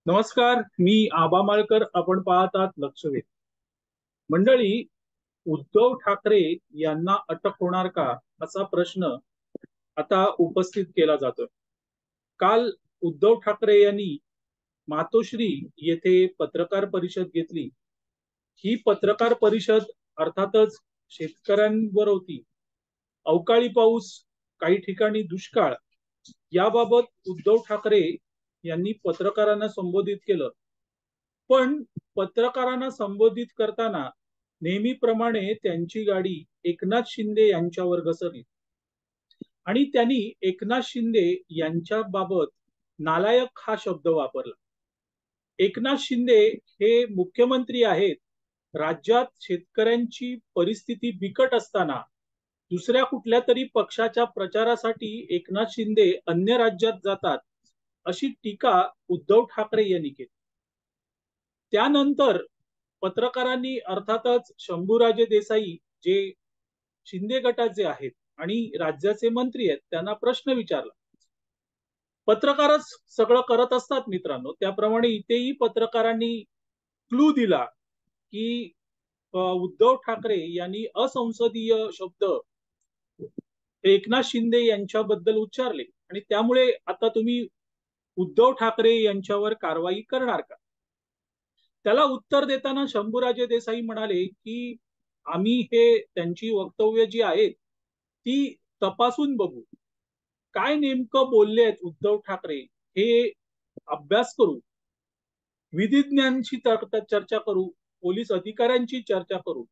नमस्कार, मी आबा माळकर. आपण पाहत आहात लक्षवेध. मंडळी, उद्धव ठाकरे यांना अटक होणार का, असा प्रश्न आता उपस्थित केला जातोय. काल उद्धव ठाकरे यांनी मातोश्री येथे पत्रकार परिषद घेतली. ही पत्रकार परिषद अर्थातच शेतकऱ्यांवर होती. अवकाळी पाऊस, काही ठिकाणी दुष्काळ, याबाबत उद्धव ठाकरे यांनी पत्रकारांना संबोधित केलं. पण पत्रकारांना संबोधित करताना नेहमीप्रमाणे त्यांची गाडी एकनाथ शिंदे यांच्यावर घसरली आणि त्यांनी एकनाथ शिंदे यांच्या बाबत नालायक हा शब्द वापरला. एकनाथ शिंदे हे मुख्यमंत्री आहेत. राज्यात शेतकऱ्यांची परिस्थिती बिकट असताना दुसऱ्या कुठल्या तरी पक्षाच्या प्रचारासाठी एकनाथ शिंदे अन्य राज्यात जातात, अशी टीका उद्धव ठाकरे यांनी केली. त्यानंतर पत्रकारांनी अर्थातच शंभूराजे देसाई, जे शिंदे गटाचे आहेत आणि राज्याचे मंत्री आहेत, त्यांना प्रश्न विचारला. पत्रकारच सगळं करत असतात मित्रांनो, त्याप्रमाणे इथेही पत्रकारांनी क्लू दिला की उद्धव ठाकरे यांनी असंसदीय शब्द एकनाथ शिंदे यांच्याबद्दल उच्चारले आणि त्यामुळे आता तुम्ही उद्धव ठाकरे यांच्यावर कारवाई करणार का? त्याला उत्तर देताना शंभूराजे देसाई म्हणाले की आम्ही हे त्यांची वक्तव्य जी आहेत ती तपासून बघू. काय नेमकं बोलले आहेत उद्धव ठाकरे हे अभ्यास करू, विधिज्ञांशी चर्चा करू, पोलीस अधिकाऱ्यांची चर्चा करू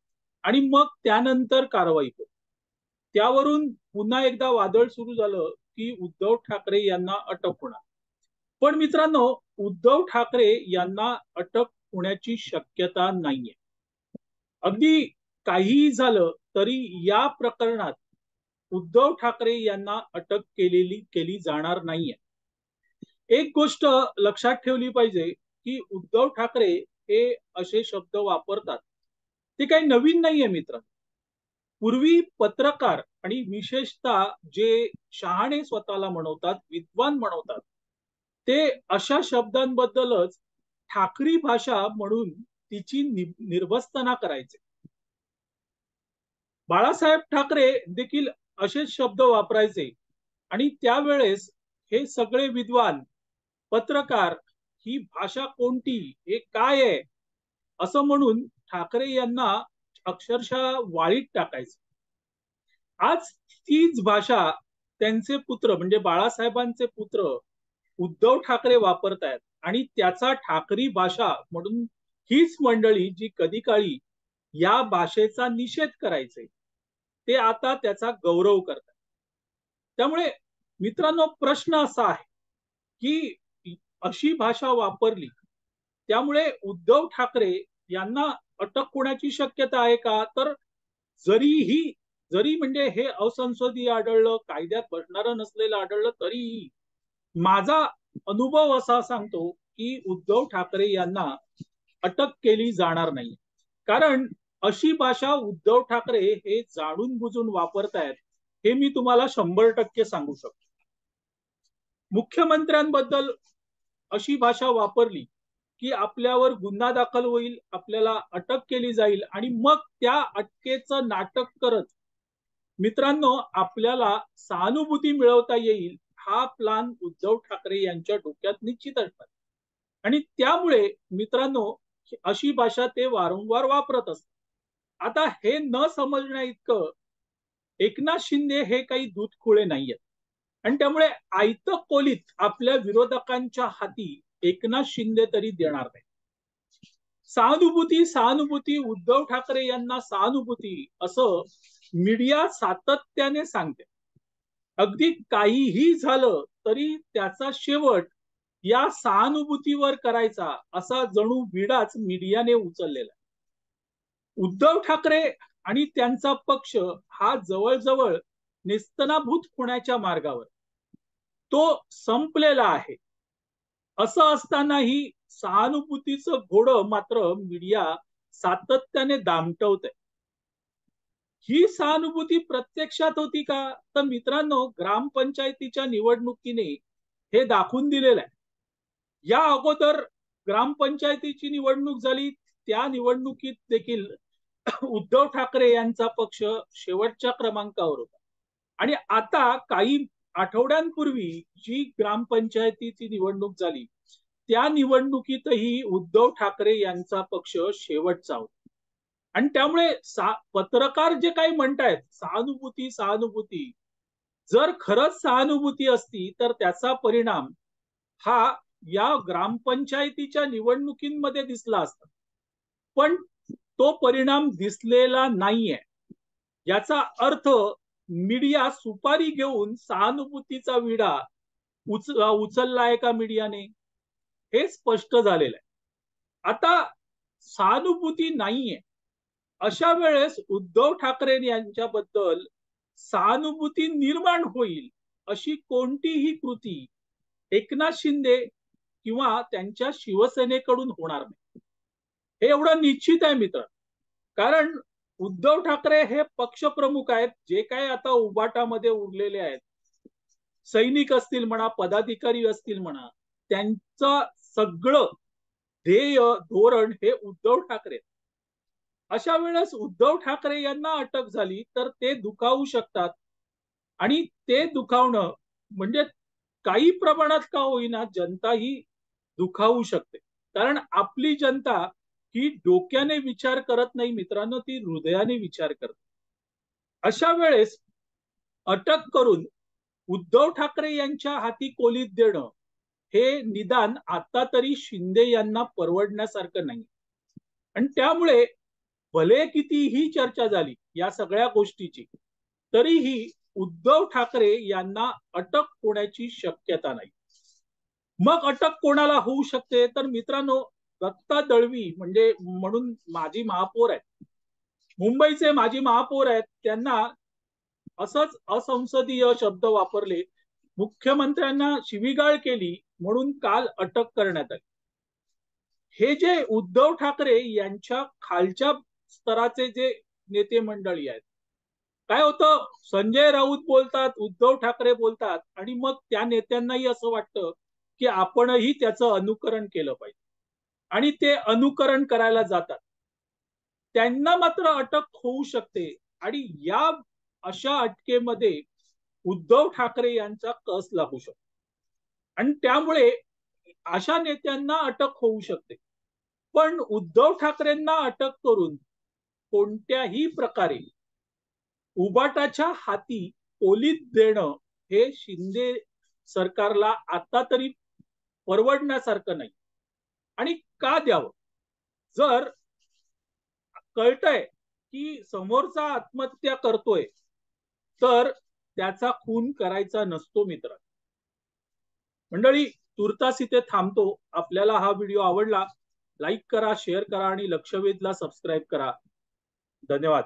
आणि मग त्यानंतर कारवाई करू. त्यावरून पुन्हा एकदा वादळ सुरू झालं की उद्धव ठाकरे यांना अटक होणार. पण मित्रांनो, उद्धव ठाकरे यांना अटक होण्याची शक्यता नाहीये. अगदी काहीही झालं तरी या प्रकरणात उद्धव ठाकरे यांना अटक केली जाणार नाहीये. एक गोष्ट लक्षात ठेवली पाहिजे की उद्धव ठाकरे हे असे शब्द वापरतात ते काही नवीन नाहीये मित्र. पूर्वी पत्रकार आणि विशेषतः जे शहाणे स्वतःला म्हणवतात, विद्वान म्हणवतात, ते अशा शब्दांबद्दलच ठाकरी भाषा म्हणून तिची निर्वसना करायचे. बाळासाहेब ठाकरे देखील असेच शब्द वापरायचे आणि त्यावेळेस हे सगळे विद्वान पत्रकार ही भाषा कोणती, हे काय आहे, असं म्हणून ठाकरे यांना अक्षरशः वाळीत टाकायचे. आज तीच भाषा त्यांचे पुत्र म्हणजे बाळासाहेबांचे पुत्र उद्धव ठाकरे वापरतायत आणि त्याचा ठाकरी भाषा म्हणून हीच मंडळी जी कधी काळी या भाषेचा निषेध करायचे, ते आता त्याचा गौरव करतात. त्यामुळे मित्रांनो, प्रश्न असा आहे की अशी भाषा वापरली त्यामुळे उद्धव ठाकरे यांना अटक होण्याची शक्यता आहे का? तर जरी म्हणजे हे असंसदीय आढळलं, कायद्यात बसणारं नसलेलं आढळलं, तरीही माझा अनुभव असा सांगतो की उद्धव ठाकरे यांना अटक केली जाणार नाही. कारण अशी भाषा उद्धव ठाकरे हे जाणून बुजून वापरतायत हे मी तुम्हाला 100% सांगू शकतो. मुख्यमंत्र्यांबद्दल अशी भाषा वापरली की आपल्यावर गुन्हा दाखल होईल, आपल्याला अटक केली जाईल आणि मग त्या अटकेचं नाटक करत मित्रांनो आपल्याला सहानुभूती मिळवता येईल, हा प्लान उद्धव ठाकरे यांच्या डोक्यात निश्चित असतात आणि त्यामुळे मित्रांनो अशी भाषा ते वारंवार वापरत असतात. आता हे न समजण्या इतकं एकनाथ शिंदे हे काही दूधखोळे नाहीयेत आणि त्यामुळे आयत कोलीत आपल्या विरोधकांच्या हाती एकनाथ शिंदे तरी देणार नाही. सहानुभूती सहानुभूती, उद्धव ठाकरे यांना सहानुभूती, असं मीडिया सातत्याने सांगते. अगदी काहीही झालं तरी त्याचा शेवट या सहानुभूतीवर करायचा, असा जणू विडाच मीडियाने उचललेला. उद्धव ठाकरे आणि त्यांचा पक्ष हा जवळजवळ नेस्तनाभूत होण्याच्या मार्गावर, तो संपलेला आहे. असं असतानाही सहानुभूतीचं घोडं मात्र मीडिया सातत्याने दामटवते. ही सहानुभूती प्रत्यक्षात होती का? तर मित्रांनो, ग्रामपंचायतीच्या निवडणुकीने हे दाखवून दिलेलं आहे. या अगोदर ग्रामपंचायतीची निवडणूक झाली, त्या निवडणुकीत देखील उद्धव ठाकरे यांचा पक्ष शेवटच्या क्रमांकावर होता. आणि आता काही आठवड्यांपूर्वी जी ग्रामपंचायतीची निवडणूक झाली, त्या निवडणुकीतही उद्धव ठाकरे यांचा पक्ष शेवटचा होता. आणि त्यामुळे पत्रकार जे काही म्हणतायत सहानुभूती सहानुभूती, जर खरंच सहानुभूती असती तर त्याचा परिणाम हा या ग्रामपंचायतीच्या निवडणुकीमध्ये दिसला असता. पण तो परिणाम दिसलेला नाहीये. याचा अर्थ मीडिया सुपारी घेऊन सहानुभूतीचा विडा उचललाय का मीडियाने, हे स्पष्ट झालेलं आहे. आता सहानुभूती नाहीये, अशा वेळेस उद्धव ठाकरे यांच्याबद्दल सहानुभूती निर्माण होईल अशी कोणतीही कृती एकनाथ शिंदे किंवा त्यांच्या शिवसेनेकडून होणार नाही, हे एवढं निश्चित आहे मित्र. कारण उद्धव ठाकरे हे पक्षप्रमुख आहेत. जे काही आता उबाटामध्ये उरलेले आहेत, सैनिक असतील म्हणा, पदाधिकारी असतील म्हणा, त्यांचं सगळं ध्येय धोरण हे उद्धव ठाकरे. अशा वेळेस उद्धव ठाकरे यांना अटक झाली तर ते दुखावू शकतात. आणि ते दुखावणं म्हणजे काही प्रमाणात का होईना जनता ही दुखावू शकते. कारण आपली जनता ही डोक्याने विचार करत नाही मित्रांनो, ती हृदयाने विचार करते. अशा वेळेस अटक करून उद्धव ठाकरे यांच्या हाती कोलीत देणं हे निदान आता तरी शिंदे यांना परवडण्यासारखं नाही. आणि त्यामुळे भले कितीही चर्चा झाली या सगळ्या गोष्टीची, तरीही उद्धव ठाकरे यांना अटक होण्याची शक्यता नाही. मग अटक कोणाला होऊ शकते तर मित्रांनो, दत्ता दळवी म्हणजे म्हणून माजी महापौर आहेत, मुंबईचे माजी महापौर आहेत, त्यांना असंच असंसदीय शब्द वापरले, मुख्यमंत्र्यांना शिवीगाळ केली म्हणून काल अटक करण्यात आली. हे जे उद्धव ठाकरे यांच्या खालच्या स्तराचे जे नेते मंडळी आहेत, काय होतं, संजय राऊत बोलतात, उद्धव ठाकरे बोलतात आणि मग त्या नेत्यांनाही असं वाटतं की आपणही त्याचं अनुकरण केलं पाहिजे आणि ते अनुकरण करायला जातात. त्यांना मात्र अटक होऊ शकते आणि या अशा अटकेमध्ये उद्धव ठाकरे यांचा कस लागू शकतो आणि त्यामुळे अशा नेत्यांना अटक होऊ शकते. पण उद्धव ठाकरेंना अटक करून कोणत्याही प्रकारे उबाटाच्या हाती कोलीत देणं हे शिंदे सरकारला आता तरी परवडण्यासारखं नाही. आणि का द्यावं, जर कळतंय की समोरचा आत्महत्या करतोय तर त्याचा खून करायचा नसतो मित्र. मंडळी, तुर्तास इथे थांबतो. आपल्याला हा व्हिडिओ आवडला, लाईक करा, शेअर करा आणि लक्षवेधला सबस्क्राईब करा. धन्यवाद.